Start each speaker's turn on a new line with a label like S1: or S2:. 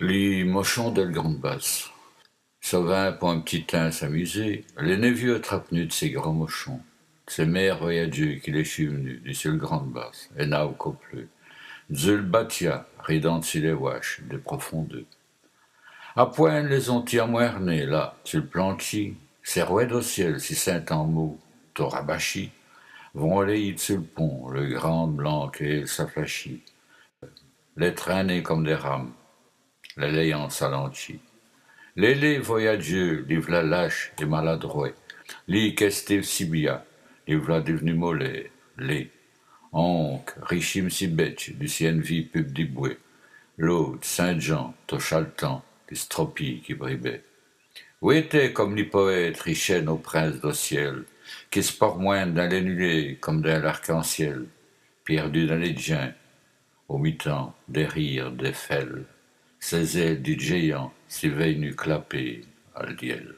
S1: Les mochons de grande basse. Ça vint pour un petit teint s'amuser. Les névieux attrape-nu de ces grands mochons. Ces mères voyageux qui les venu du ciel grande basse, et n'a qu'au plus. Zul batia, ridant si les waches, des profondeurs. À point les ont-ils amoernés, là, sur le planchi. Ces rouettes au ciel, si saint en mots, torabachi, vont aller sur le pont, le grand blanc et s'afflachit. Les traîner comme des rames, les layant s'alentit. Les voyageux, les v'là lâches et maladroits, les qu'estive si bien, les v'là devenus mollets, les onc, richim si bêche, du sien vie pub d'iboué, l'autre, Saint-Jean, Tochaltan, les stropies qui bribaient. Où étaient comme les poètes, richaient nos princes d'au ciel, qui se portent moins dans les nuées comme dans l'arc-en-ciel, perdus dans les djins, au mi-temps des rires des fêles, ces ailes du géant s'éveillent nu clapées à l'diel.